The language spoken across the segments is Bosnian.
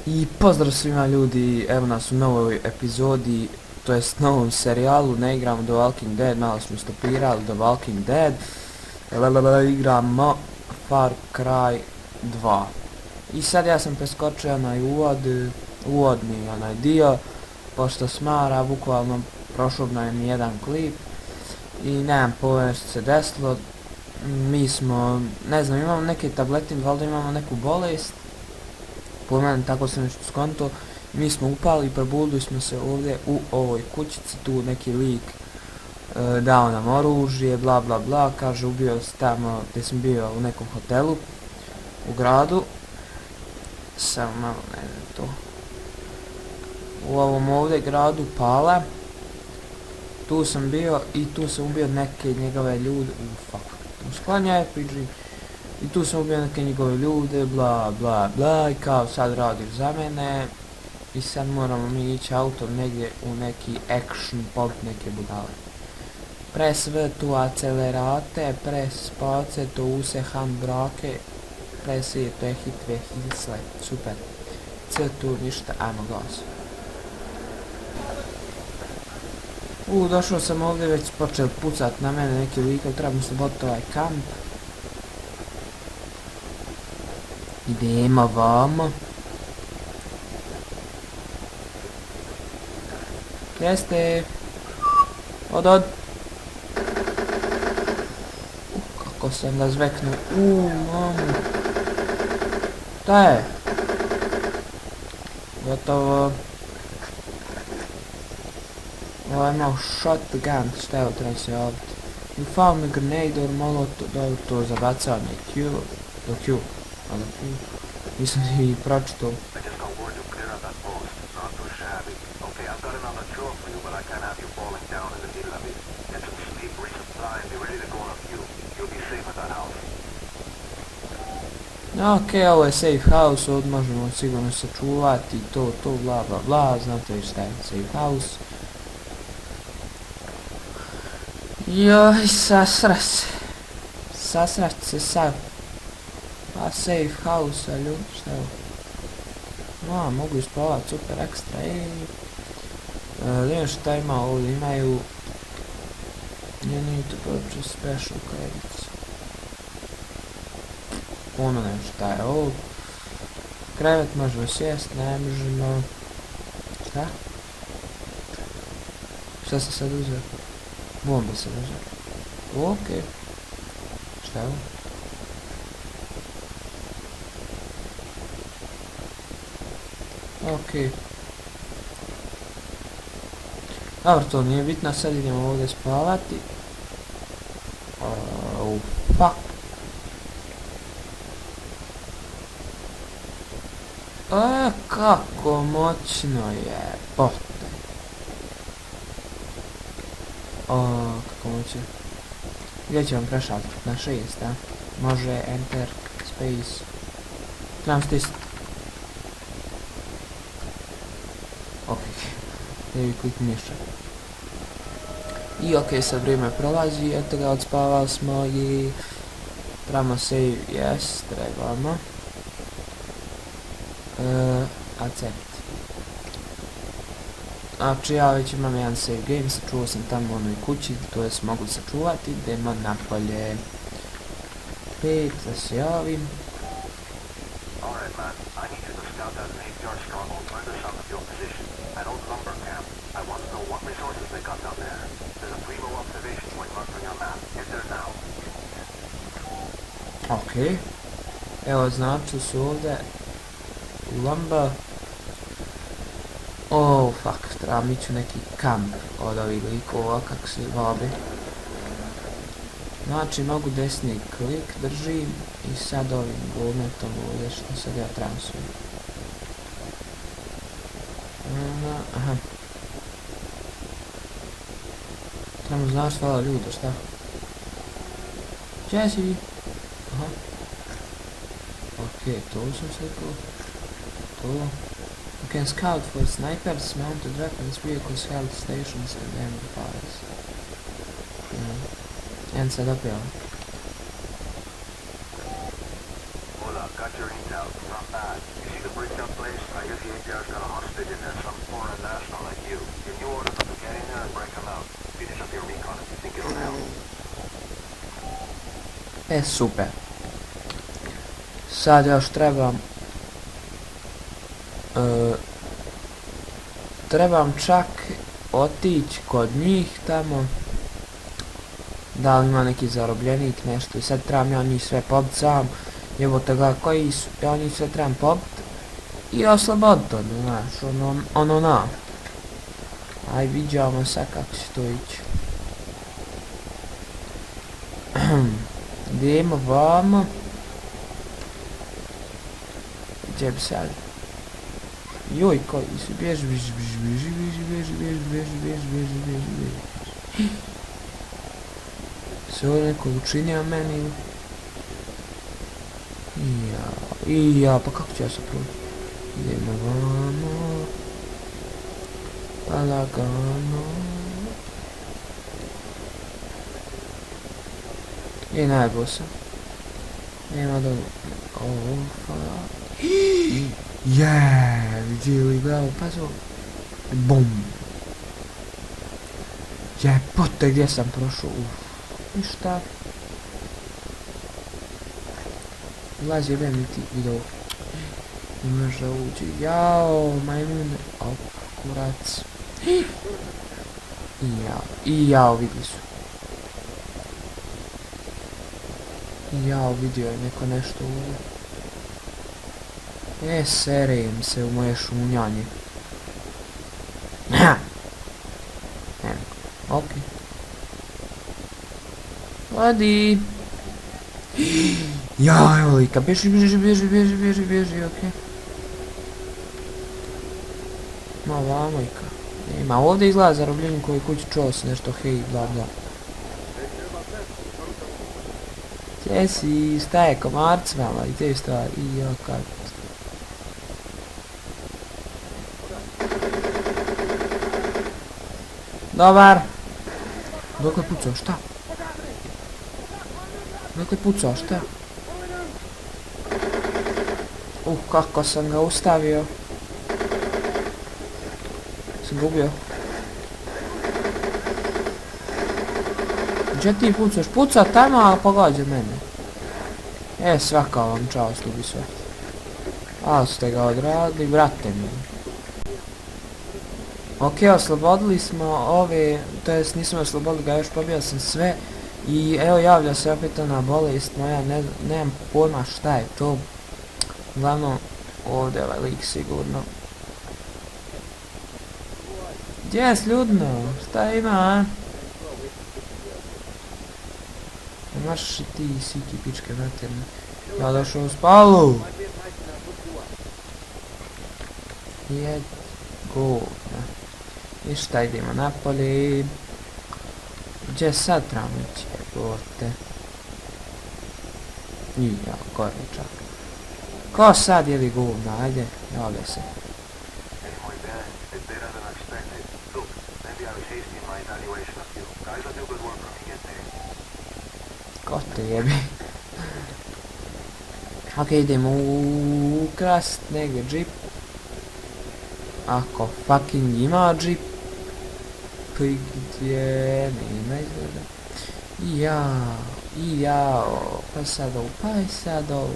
I pozdrav svima ljudi, evo nas u novoj epizodi, to jest novom serijalu, ne igramo The Walking Dead, malo smo stopirali The Walking Dead, igramo Far Cry 2. I sad ja sam preskočio onaj uvodni onaj dio, pošto smara, bukvalno prošao nam jedan klip i nemam pojma što se desilo. Mi smo, ne znam, imamo neke tabletine, valjda imamo neku bolest. Po meni, tako sam nešto skonto. Mi smo upali i probudili smo se ovdje u ovoj kućici, tu neki lik dao nam oružje, bla bla bla, kaže ubio se tamo gdje sam bio u nekom hotelu u gradu. Samo malo, ne znam to. U ovom ovdje gradu Pala. Tu sam bio i tu sam ubio neke njegove ljude, sklanjaj priđi. I tu sam ubio neke njegove ljude, bla bla bla, i kao sad radiš za mene. I sad moramo mi ići autom negdje u neki action pop neke budale. Press V tu accelerate, press space to use handbrake, press E to je hit ve hisle, super. C tu ništa, ajmo gas. Došao sam ovdje, već počeo pucat na mene neki likov, trebamo se boti ovaj kamp. Idemo vamo. Jeste. Od. Kako sam ga zveknuo. Mamu. Šta je? Gotovo. Ovo je imao shotgun, šta je ovo treba se javiti. You found a grenade or molotov, dobro to zabacanje Q, do Q, a do Q, nisam i pročitao. Ok, ovo je safe house, ovdje možemo sigurno sačuvati, to, bla bla bla, znate vi šta je safe house. Joj, sasrat se sav. Pa safe house, a ljudi, šta je ovo? Mogu ispavat, super, ekstra, šta ima ovdje, imaju... You need to purchase special credits. Puno šta je ovo. Krevet možemo sjest, ne možemo... Šta? Šta se sad uzeo? Bombe se uzeo. Okej. Šta je ovo? Okej. Dobro, to nije bitno, sad idemo ovdje spavati. Fuck. Kako moćno je, bote. Kako moćno. Gdje će vam prešaltati? Na 6, da? Može, enter, space. Trebam stisniti. Lijevi klik miša. I ok, sad vrijeme prolazi, eto ga, odspavali smo i... Trebamo save, yes, trebamo. Accept. Znači ja već imam jedan save game, sačuvao sam tamo u onoj kući, to jest mogu sačuvati, idemo napolje. 5, da se javim. Ok. Evo znači su ovdje lamba. Fuck, trebam ići u neki kamp od ovih likova, kako se zove. Znači mogu desni klik, držim i sad ovim gulmetom ovdje što sad ja trebam sve. Aha. Trebamo znaš hvala ljuda, šta? Jesse! Aha. Ok, to sam slikao. To. You can scout for snipers, mounted weapons, vehicles, health stations and amplifiers. And sad opet ovo. Hola, got your intel. Not bad. You see the breakout place? I guess Super. Sad još trebam čak otići kod njih tamo. Da li ima neki zarobljenik, nešto, i sad trebam ja njih sve pobit sam. Jebote ga, koji su, ja njih sve trebam pobit i oslobodit ono, znaš, ono na. Aj, vidimo sad kako će to ići. Idemo vamo. Gdje bi sad? Joj, koji su, bježi. Se ovo neko učinio meni. Pa kako ću ja se proći? Idemo vamo. Pa lagano. I najbolj sam. Nema da... vidjeli glavu, pa zo. Bum. Jebote, gdje sam prošao? Ništa. Ulazi jebem mi ti video. Ne može uđi. Jao, majmune. Op, kurac. I jao, vidli su. Jao, vidio je neko nešto ovdje. Serejem se u moje šunjanje. Ok. Vadi. Jaj, olika, bježi, ok. Ma vamojka. Ima, ovdje izgleda zarobljenik koji kući čuo se nešto, hej, bla bla. Gdje si, staje komarc mala i te stvari, i ja kad. Dobar. Dokle pucao, šta? Dokle pucao, šta? Kako sam ga ustavio. Sam ga ubio. Gdje ti pucaš? Puca tamo, a pogađa mene. Svaka vam čast, ubi sve. Ali ste ga odradili, brate mi. Ok, oslobodili smo ove, to jest nismo oslobodili ga, još pobio sam sve. I evo javlja se opet ona bolest moja, nemam pojma šta je to. Uglavnom, ovdje ovaj lik sigurno. Gdje je Ljudno? Šta ima, a? Imaš i ti siki pičke materne. Ja došao u spalu. Jed govna. I šta, idemo napolje. Gdje sad trebamo ići, jebote? Ja, gore čak. Ko sad jedi govna, ajde, javlja se. Ko te jebi? Ok, idemo ukrast negdje džip. Ako fucking ima džip. Gdje nema izgleda. Jao, pa sad ovo.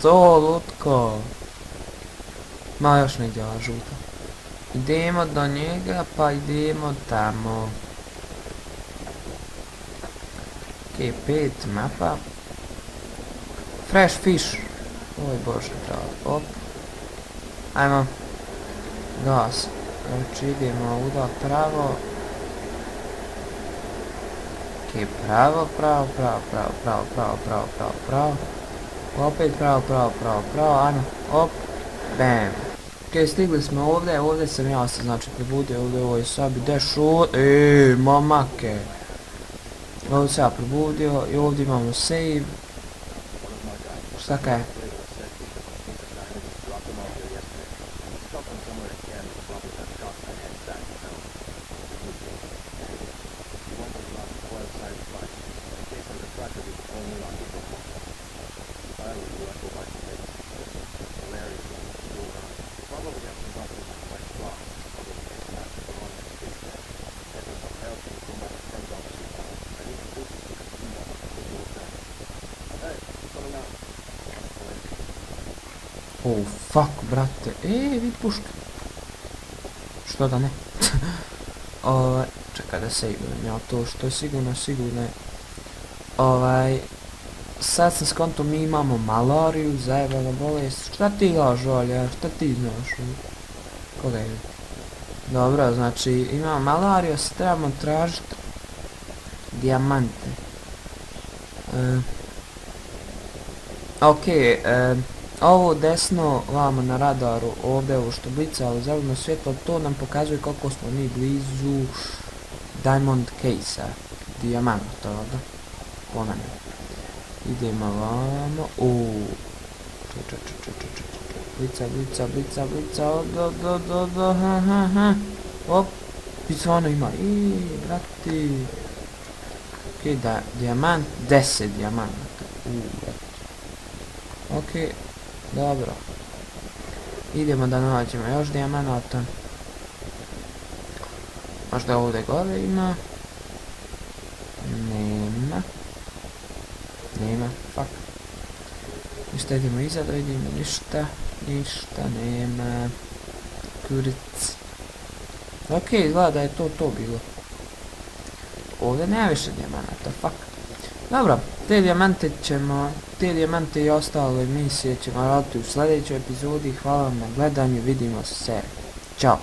To lutko. Ma još negdje ova žuta. Idemo do njega, pa idemo tamo. Ok, 5 mapa. Fresh fish. Oj bože, pravo. Op. Ajmo. Gas. Znači idemo uda pravo. Ok, pravo. Opet pravo. Ajmo. Op. Bam. Ok, stigli smo ovdje sam ja se znači probudio ovdje u ovoj sobi. Momake. Ovdje se ja probudio i ovdje imamo save. Šta kaj? Oh, fuck, brate. Vidi puške. Što da ne? Čekaj da se igram ja to, što je sigurno je. Sad sam skonto, mi imamo malariju, zajebana bolest. Šta ti lažu, Alja, šta ti znaš? Koga je? Dobro, znači imamo malariju, sad trebamo tražiti dijamante. Ovo desno vamo na radaru, ovdje ovo što blica, ovo zeleno svjetlo, to nam pokazuje koliko smo mi blizu Diamond Case-a, dijamanta, ovdje, po mene. Idemo vamo, blica, op, pisano ima, brati. Ok, dijamant, 10 dijamanta, ok, dobro. Idemo da nađemo još dijamanata. Možda ovdje gore ima. Nema, fuck. Ništa, idemo iza da vidimo, ništa, nema. Kuric. Ok, izgleda da je to bilo. Ovdje nema više dijamanata, fuck. Dobro, te dijamante i ostale misije ćemo raditi u sljedećoj epizodi. Hvala vam na gledanju, vidimo se. Ćao.